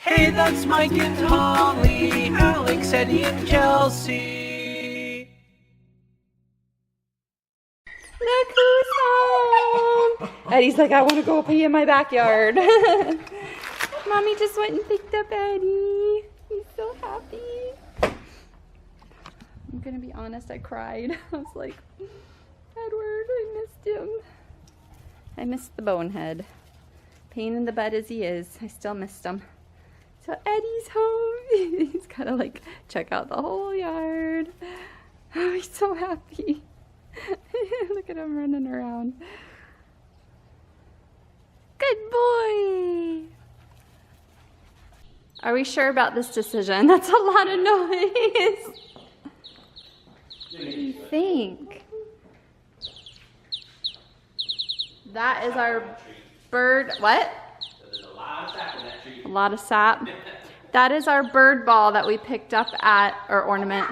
Hey, that's Mike and Holly, Alex, Eddie, and Kelsey. Look who's home! Eddie's like, I want to go pee in my backyard. Mommy just went and picked up Eddie. He's so happy. I'm gonna be honest, I cried. I was like, Edward, I missed him. I missed the bonehead. Pain in the butt as he is, I still missed him. So Eddie's home. He's gotta like check out the whole yard. Oh, he's so happy. Look at him running around. Good boy. Are we sure about this decision? That's a lot of noise. What do you think? That is our bird. What? There's a lot of sap in that tree. A lot of sap. That is our bird ball that we picked up at our ornament.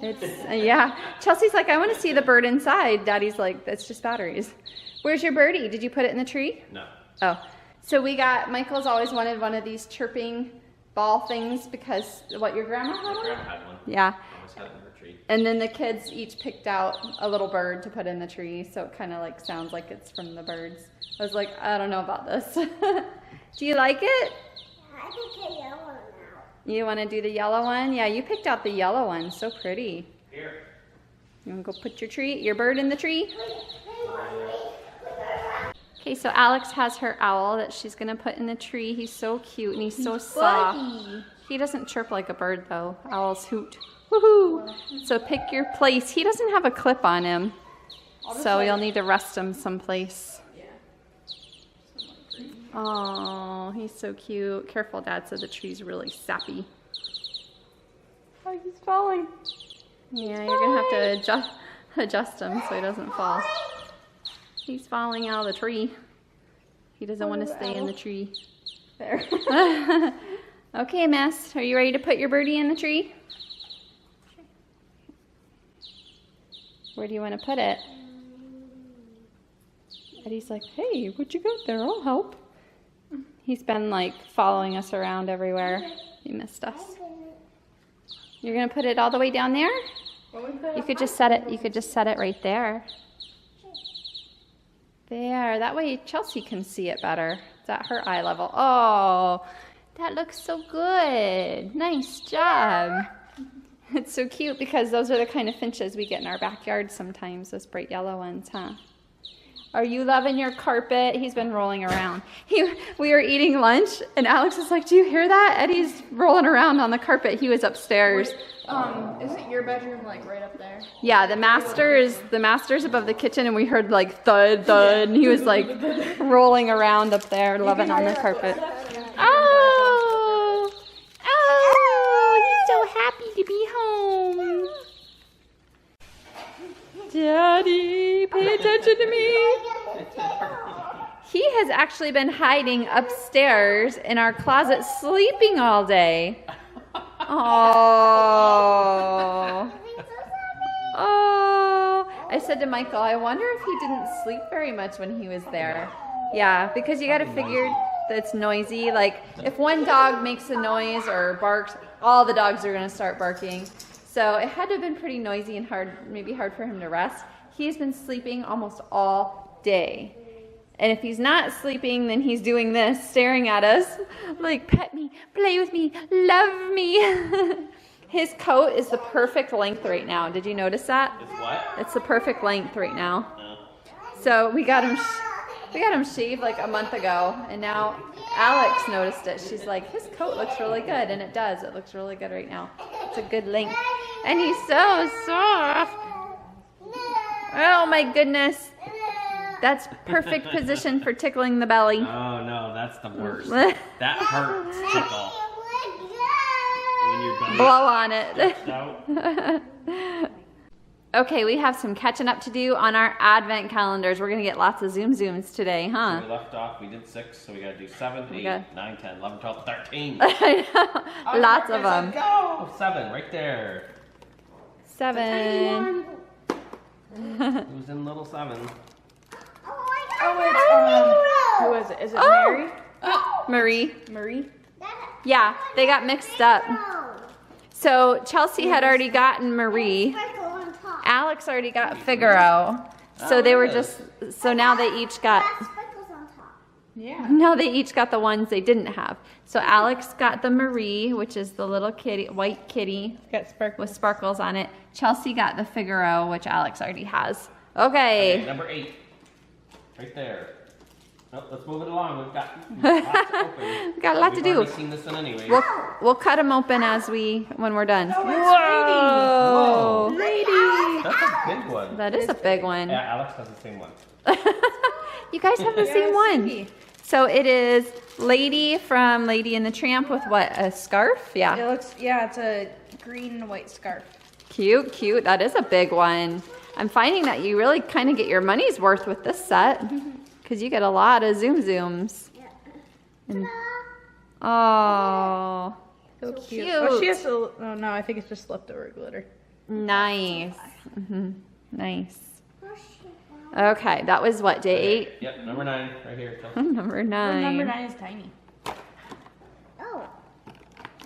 It's yeah. Chelsea's like, I want to see the bird inside. Daddy's like, that's just batteries. Where's your birdie? Did you put it in the tree? No. Oh, so we got. Michael's always wanted one of these chirping ball things because what, your grandma had one? Grandma had one. Yeah. Almost had it in her tree. And then the kids each picked out a little bird to put in the tree, so it kind of like sounds like it's from the birds. I was like, I don't know about this. Do you like it? I think the yellow one now. You want to do the yellow one? Yeah, you picked out the yellow one. So pretty. Here. You want to go put your bird in the tree? Okay, so Alex has her owl that she's going to put in the tree. He's so cute and he's so soft. He doesn't chirp like a bird though. Owls hoot. Woohoo! So pick your place. He doesn't have a clip on him, so you'll need to rest him someplace. Oh, he's so cute. Careful, Dad said the tree's really sappy. Oh, he's falling. Yeah, you're going to have to adjust him so he doesn't fall. He's falling out of the tree. He doesn't want to stay in the tree. There. Okay, miss. Are you ready to put your birdie in the tree? Where do you want to put it? Eddie's like, hey, what you got there? I'll help. He's been like following us around everywhere. He missed us. You're going to put it all the way down there? You could just set it. You could just set it right there. There. That way Chelsea can see it better. It's at her eye level. Oh, that looks so good. Nice job. It's so cute because those are the kind of finches we get in our backyard sometimes, those bright yellow ones, huh? Are you loving your carpet? He's been rolling around. We were eating lunch, and Alex was like, do you hear that? Eddie's rolling around on the carpet. He was upstairs. Isn't your bedroom like right up there? Yeah, the master's above the kitchen, and we heard like thud, thud, and he was like rolling around up there, loving on the carpet. Oh, he's so happy to be home. Daddy, pay attention to me. He has actually been hiding upstairs in our closet, sleeping all day. Oh. Oh. I said to Michael, I wonder if he didn't sleep very much when he was there. Yeah, because you got to figure that it's noisy. Like, if one dog makes a noise or barks, all the dogs are going to start barking. So it had to have been pretty noisy and maybe hard for him to rest. He's been sleeping almost all day. And if he's not sleeping, then he's doing this, staring at us, like, pet me, play with me, love me. His coat is the perfect length right now. Did you notice that? It's what? It's the perfect length right now. No. So we got him shaved like a month ago, and now Alex noticed it. She's like, his coat looks really good, and it does. It looks really good right now. It's a good length. And he's so soft. Oh my goodness. That's perfect position for tickling the belly. Oh no, that's the worst. That hurts tickle. When your belly Blow on it. out. Okay, we have some catching up to do on our advent calendars. We're going to get lots of zooms today, huh? So we left off, we did 6, so we got to do 7, 8, Okay. 9, 10, 11, 12, 13. I know. Lots of them. Go! 7, right there. 7. Who's in little 7? Oh my God! Oh, it's, who is it? Is it Mary? Oh! Marie. Marie. Yeah, they got mixed up. No. So Chelsea had already gotten Marie. Sprinkle on top. Alex already got Figaro. So they were just, so now they each got, Sprinkles on top. Yeah. now they each got the ones they didn't have. So Alex got the Marie, which is the little kitty, white kitty Got sparkles. with sparkles on it. Chelsea got the Figaro, which Alex already has. Okay. Number 8. Right there. Oh, let's move it along. We've got lots to open. We got a lot to We've do. already seen this one anyway. We'll cut them open when we're done. Whoa. Lady. That's a big one. That is a big one. Yeah, Alex has the same one. You guys have the same one. So it is Lady from Lady and the Tramp with what? A scarf? It Yeah. looks, yeah, it's a green and white scarf. Cute, cute. That is a big one. I'm finding that you really kind of get your money's worth with this set because you get a lot of zooms. And, oh, so cute. Oh, she has to, oh no, I think it's just leftover glitter. Nice. Nice. Okay, that was what, day 8? Yep, number 9 right here. Number 9. Number 9 is tiny. Oh.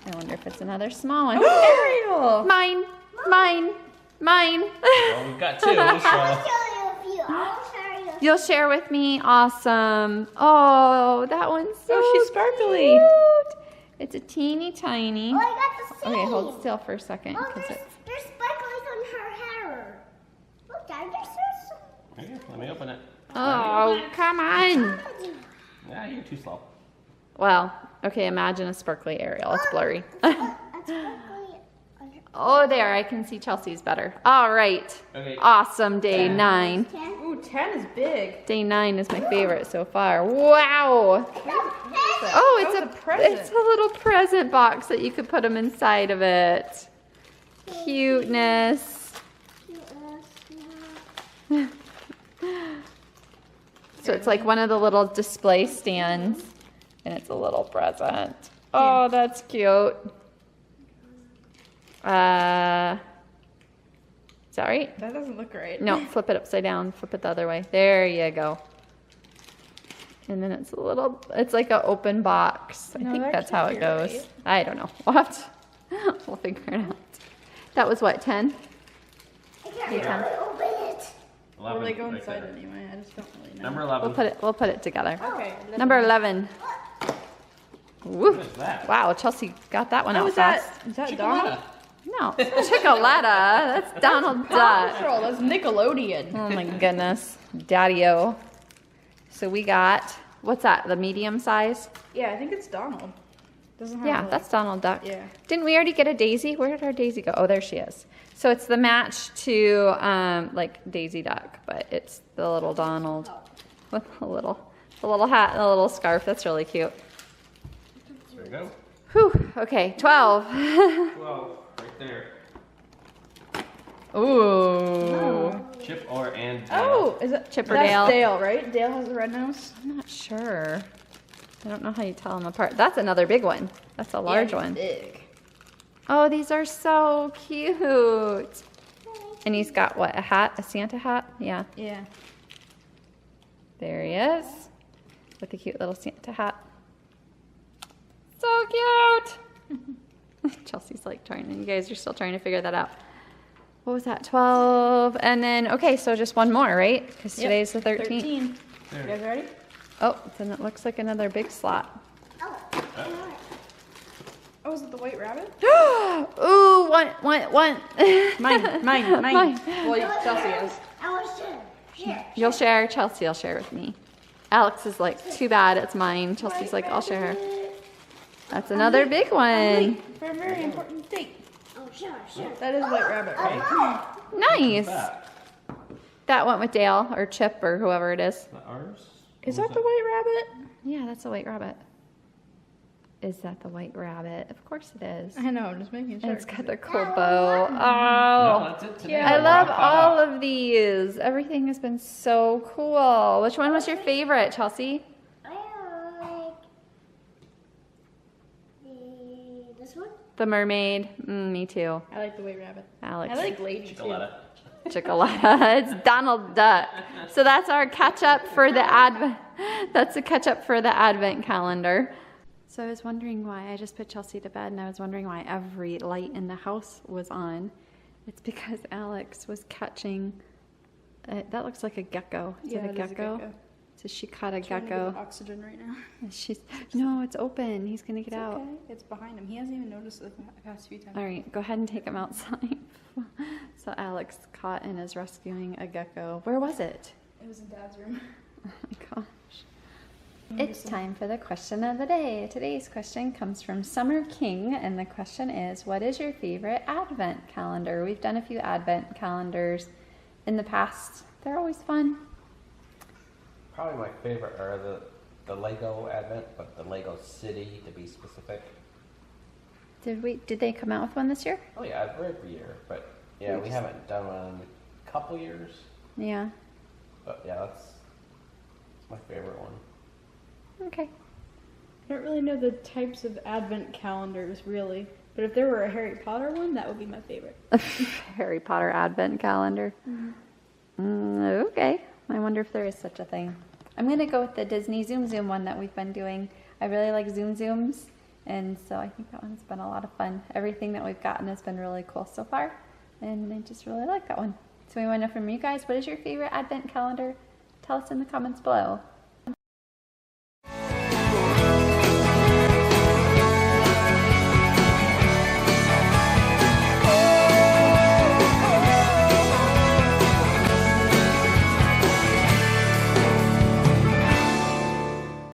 I wonder if it's another small one. Ariel! Mine, mine, mine. Well, we've got 2, I'll so. show you a few. I'll show you. You'll share with me? Awesome. Oh, that one's so she's sparkly. cute. It's a teeny tiny. Oh, I got the same. Okay, hold still for a second. Oh, 'cause there's it's, sparkles on her hair. Look, Dad, there's Here, let me open it. oh, come on. Yeah, you're too slow. Well, okay, imagine a sparkly Ariel. It's blurry. That's sparkly on her. Oh, there, I can see Chelsea's better. All right. Okay. Awesome, day 9. Ooh, 10 is big. Day 9 is my favorite so far. Wow. Oh, it's a present. It's a little present box that you could put them inside of it. Cuteness. So it's like one of the little display stands, and it's a little present. Oh, that's cute. Is that right? That doesn't look right. No, flip it upside down. Flip it the other way. There you go. And then it's a little, it's like an open box. I No, think that that's can't how it be goes. right. I don't know. What? We'll figure it out. That was what, 10? I can't really open it. 11 Well, they go right inside there. anyway. I just don't really know. Number 11. We'll put it together. Okay. Number 11. Woo. What is that? Wow, Chelsea got that one Oh, out is fast. that Donald? No, Chocolata. That's Donald Paw Duck. Patrol, that's Nickelodeon. Oh my goodness. Daddy-o. So we got, what's that, the medium size? Yeah, I think it's Donald. Doesn't have Yeah, like- that's Donald Duck. Yeah. Didn't we already get a Daisy? Where did our Daisy go? Oh, there she is. So it's the match to like Daisy Duck, but it's the little Donald with the little hat and a little scarf. That's really cute. There we go. Whew. Okay, 12. 12 right there. Ooh. Chip and Dale. Oh, is it Chip or that's Dale? Dale, right? Dale has a red nose. I'm not sure. I don't know how you tell them apart. That's another big one. That's a large Yeah, he's one. Big. Oh, these are so cute. And he's got what, a hat? A Santa hat? Yeah. Yeah. There he is. With a cute little Santa hat. So cute. Chelsea's like trying, and you guys are still trying to figure that out. What was that? 12. And then, okay, so just one more, right? Because Yep. today's the 13th. 13. There. You guys ready? Oh, then it looks like another big slot. Oh, is it the White Rabbit? Ooh, one. Mine. Well, Chelsea is. I want to share. You'll share. Chelsea will share with me. Alex is like, too bad, it's mine. Chelsea's like, I'll share. That's another big one. For a very important date. Oh, sure. That is White Rabbit, right? Nice. What's that? That went with Dale or Chip or whoever it is. Is that ours? Is What that the was White Rabbit? Yeah, that's a white rabbit. Is that the white rabbit? Of course it is. I know, I'm just making sure. And it's got the cool bow. No, Oh, that's it today. Yeah. I We'll love wrap that all up. of these. Everything has been so cool. Which one was your favorite, Chelsea? I like this one. The mermaid. Me too. I like the White Rabbit. Alex. I like Lady too. Chocolata. Chocolata. It's Donald Duck. So that's our catch up for the Advent. That's the catch up for the Advent calendar. So I was wondering why, I just put Chelsea to bed and I was wondering why every light in the house was on. It's because Alex was catching, that looks like a gecko. Is it a gecko? So she caught a gecko. Oxygen right now. And no, it's open. He's going to get out. Okay. It's behind him. He hasn't even noticed it the past few times. All right, go ahead and take him outside. So Alex caught and is rescuing a gecko. Where was it? It was in Dad's room. Oh my gosh. It's time for the question of the day. Today's question comes from Summer King, and the question is, what is your favorite Advent calendar? We've done a few Advent calendars in the past. They're always fun. Probably my favorite are the Lego Advent, but the Lego City to be specific. Did they come out with one this year? Oh yeah, every year, but yeah, we haven't done one in a couple years. Yeah. But yeah, that's my favorite one. Okay. I don't really know the types of Advent calendars, really. But if there were a Harry Potter one, that would be my favorite. Harry Potter Advent calendar. Okay. I wonder if there is such a thing. I'm going to go with the Disney Zoom Zoom one that we've been doing. I really like Zoom Zooms, and so I think that one's been a lot of fun. Everything that we've gotten has been really cool so far, and I just really like that one. So we want to know from you guys, what is your favorite Advent calendar? Tell us in the comments below.